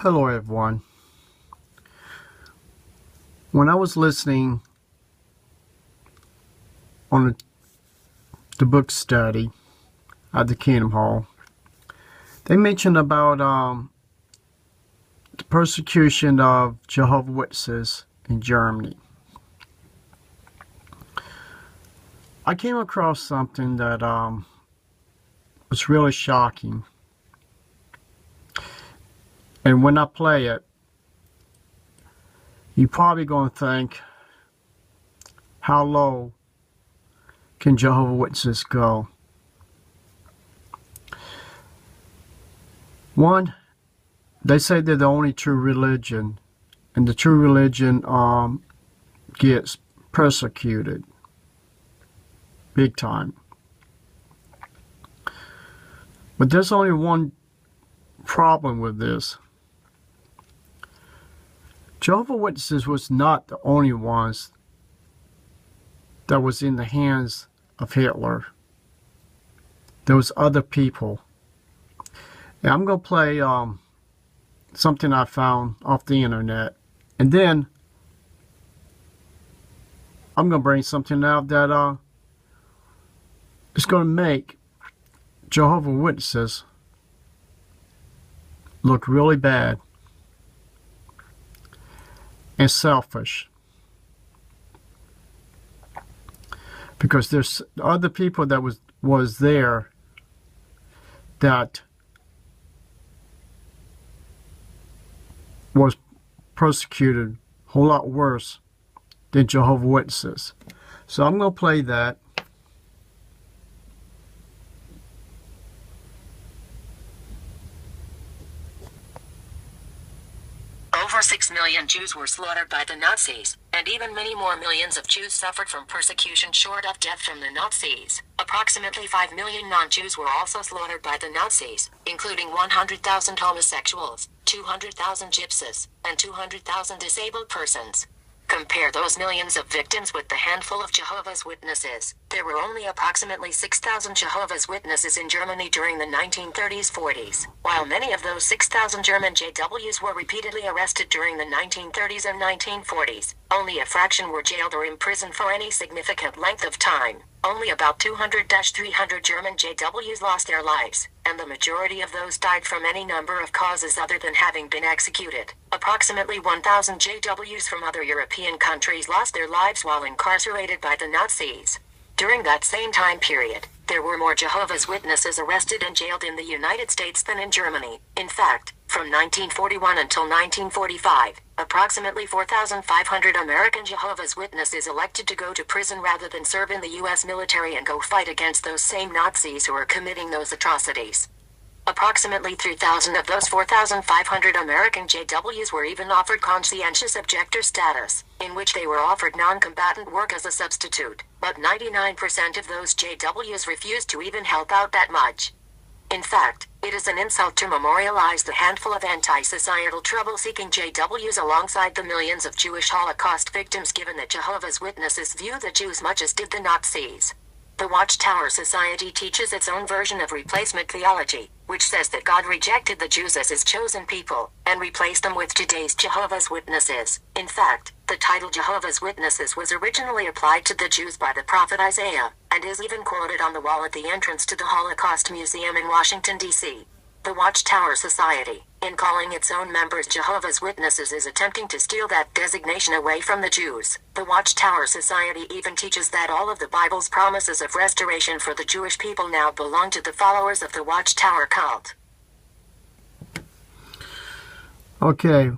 Hello everyone. When I was listening on the book study at the Kingdom Hall, they mentioned about the persecution of Jehovah's Witnesses in Germany. I came across something that was really shocking. And when I play it, you're probably going to think, how low can Jehovah's Witnesses go? One, they say they're the only true religion, and the true religion gets persecuted big time. But there's only one problem with this. Jehovah's Witnesses was not the only ones that was in the hands of Hitler. There was other people. And I'm going to play something I found off the internet. And then I'm going to bring something out that is going to make Jehovah's Witnesses look really bad and selfish, because there's other people that was there that was persecuted a whole lot worse than Jehovah's Witnesses. So I'm going to play that. Over 6 million Jews were slaughtered by the Nazis, and even many more millions of Jews suffered from persecution short of death from the Nazis. Approximately 5 million non-Jews were also slaughtered by the Nazis, including 100,000 homosexuals, 200,000 gypsies, and 200,000 disabled persons. Compare those millions of victims with the handful of Jehovah's Witnesses. There were only approximately 6,000 Jehovah's Witnesses in Germany during the 1930s-40s. While many of those 6,000 German JWs were repeatedly arrested during the 1930s and 1940s, only a fraction were jailed or imprisoned for any significant length of time. Only about 200-300 German JWs lost their lives, and the majority of those died from any number of causes other than having been executed. Approximately 1,000 JWs from other European countries lost their lives while incarcerated by the Nazis. During that same time period, there were more Jehovah's Witnesses arrested and jailed in the United States than in Germany. In fact, from 1941 until 1945, approximately 4,500 American Jehovah's Witnesses elected to go to prison rather than serve in the U.S. military and go fight against those same Nazis who were committing those atrocities. Approximately 3,000 of those 4,500 American JWs were even offered conscientious objector status, in which they were offered non-combatant work as a substitute, but 99% of those JWs refused to even help out that much. In fact, it is an insult to memorialize the handful of anti-societal trouble-seeking JWs alongside the millions of Jewish Holocaust victims, given that Jehovah's Witnesses view the Jews much as did the Nazis. The Watchtower Society teaches its own version of replacement theology, which says that God rejected the Jews as his chosen people, and replaced them with today's Jehovah's Witnesses. In fact, the title Jehovah's Witnesses was originally applied to the Jews by the prophet Isaiah, and is even quoted on the wall at the entrance to the Holocaust Museum in Washington, D.C. The Watchtower Society, in calling its own members Jehovah's Witnesses, is attempting to steal that designation away from the Jews. The Watchtower Society even teaches that all of the Bible's promises of restoration for the Jewish people now belong to the followers of the Watchtower cult. Okay,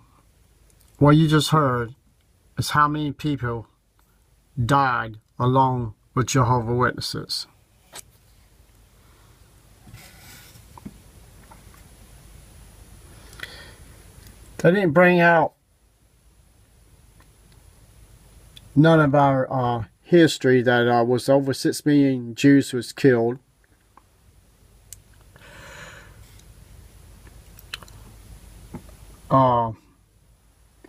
what you just heard is how many people died along with Jehovah's Witnesses. They didn't bring out none of our history that was over 6 million Jews was killed. Uh,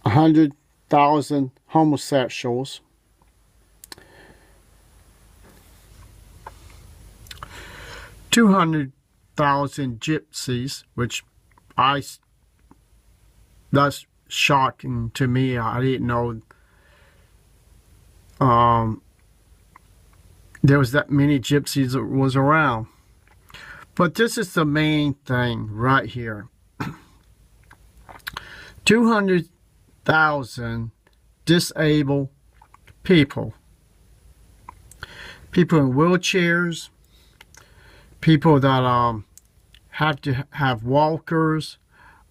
100,000 homosexuals. 200,000 gypsies, which I That's shocking to me. I didn't know there was that many gypsies that was around. But this is the main thing right here. 200,000 disabled people. People in wheelchairs. People that have to have walkers.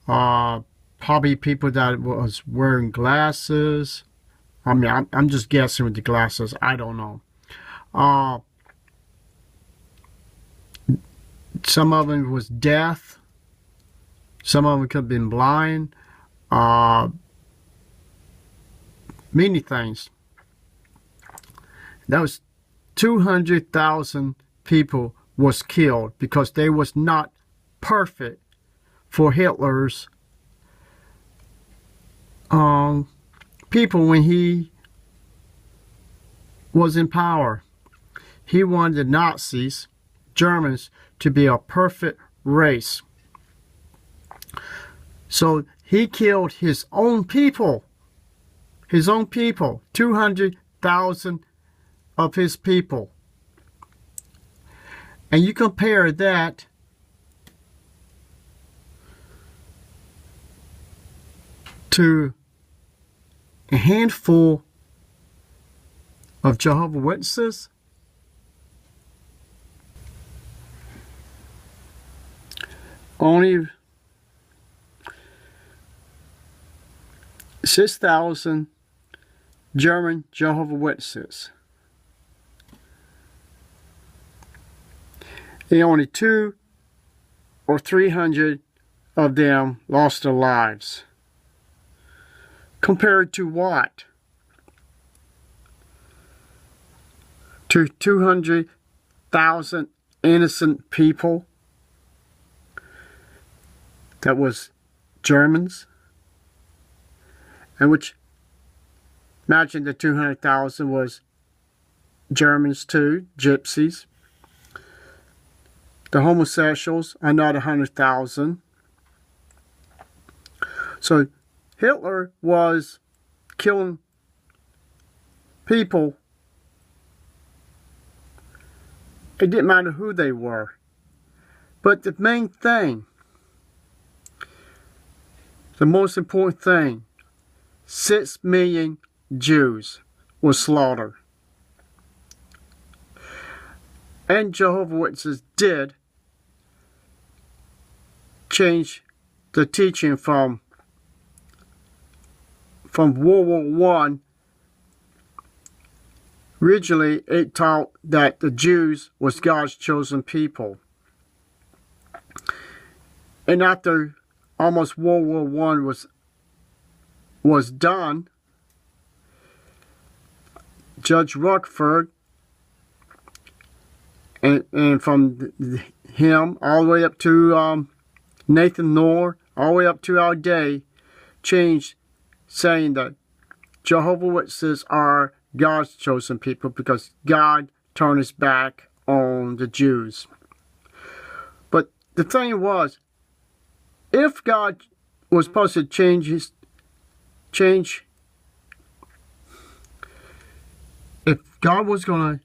Probably people that was wearing glasses. I mean, I'm just guessing with the glasses. I don't know. Some of them was deaf. Some of them could have been blind. Many things. That was 200,000 people was killed because they was not perfect for Hitler's people when he was in power. He wanted the Nazis, Germans, to be a perfect race. So he killed his own people. His own people. 200,000 of his people. And you compare that to a handful of Jehovah's Witnesses. Only 6,000 German Jehovah's Witnesses. And only 200 or 300 of them lost their lives. Compared to what? To 200,000 innocent people that was Germans, and which, imagine the 200,000 was Germans too, gypsies. The homosexuals, another 100,000. So Hitler was killing people. It didn't matter who they were. But the main thing, the most important thing, 6 million Jews were slaughtered. And Jehovah's Witnesses did change the teaching from World War I. Originally, it taught that the Jews was God's chosen people. And after almost World War I was done, Judge Rutherford, and from him all the way up to Nathan Noor, all the way up to our day, changed, saying that Jehovah's Witnesses are God's chosen people because God turned his back on the Jews. But the thing was, if God was supposed to if God was going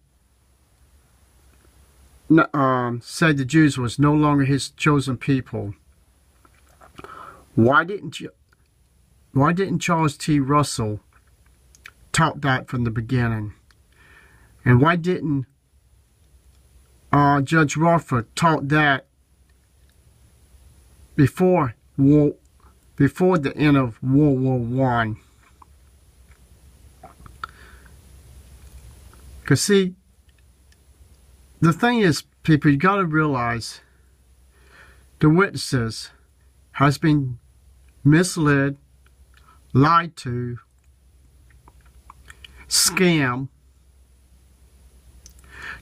to say the Jews was no longer his chosen people, why didn't Charles T. Russell taught that from the beginning? And why didn't Judge Rutherford taught that before the end of World War I? Because see, the thing is, people, you got to realize the witnesses has been misled, lied to, scam,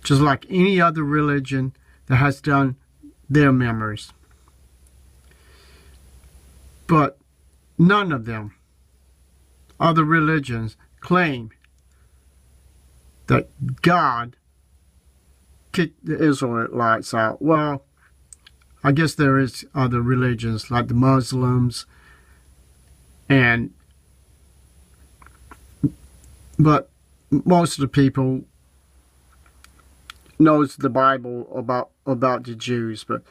just like any other religion that has done their members. But none of them, other religions, claim that God kicked the Israelites out. Well, I guess there is other religions like the Muslims And but most of the people knows the Bible about the Jews, but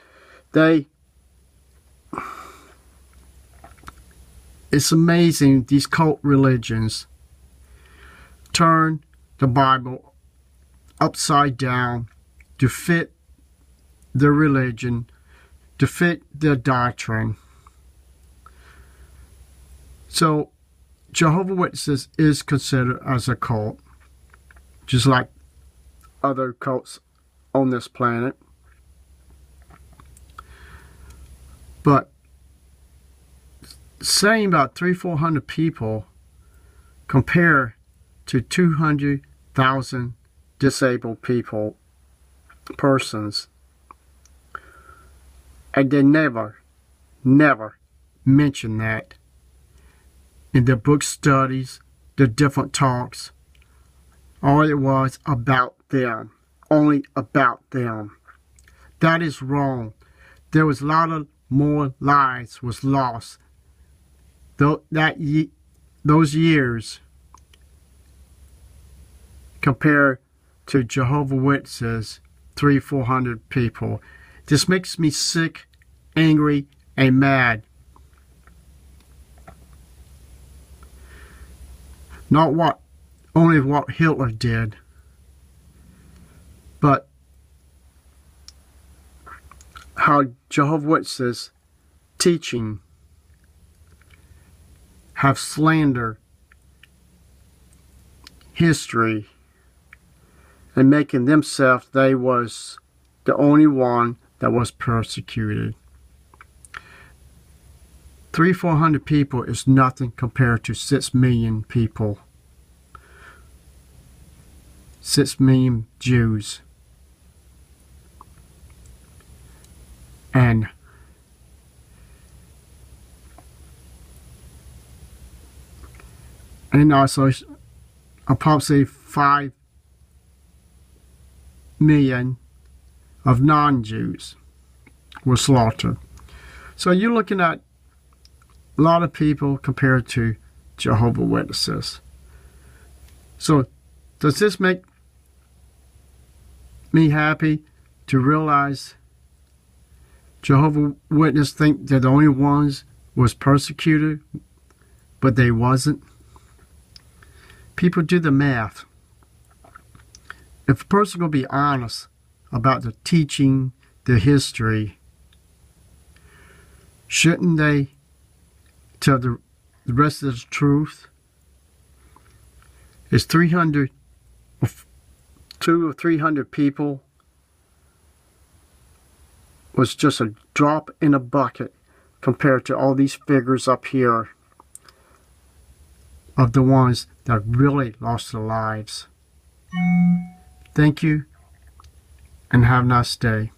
it's amazing these cult religions turn the Bible upside down to fit their religion, to fit their doctrine. So Jehovah's Witnesses is considered as a cult, just like other cults on this planet. But saying about 300-400 people compare to 200,000 disabled persons, and they never mention that in their book studies, the different talks. All it was about them, only about them. That is wrong. There was a lot of more lives was lost those years compared to Jehovah's Witnesses, 300-400 people. This makes me sick, angry, and mad. Not only what Hitler did, but how Jehovah's Witnesses teaching have slandered history and making themselves they was the only one that was persecuted. 300-400 people is nothing compared to 6 million people. 6 million Jews. And also approximately 5 million of non-Jews were slaughtered. So you're looking at a lot of people compared to Jehovah's Witnesses. So does this make me happy to realize Jehovah's Witnesses think they're the only ones was persecuted, but they wasn't? People do the math. If a person will be honest about the teaching, the history, shouldn't they tell the rest of the truth? Is 200 or 300 people was just a drop in a bucket compared to all these figures up here of the ones that really lost their lives. Thank you, and have a nice day.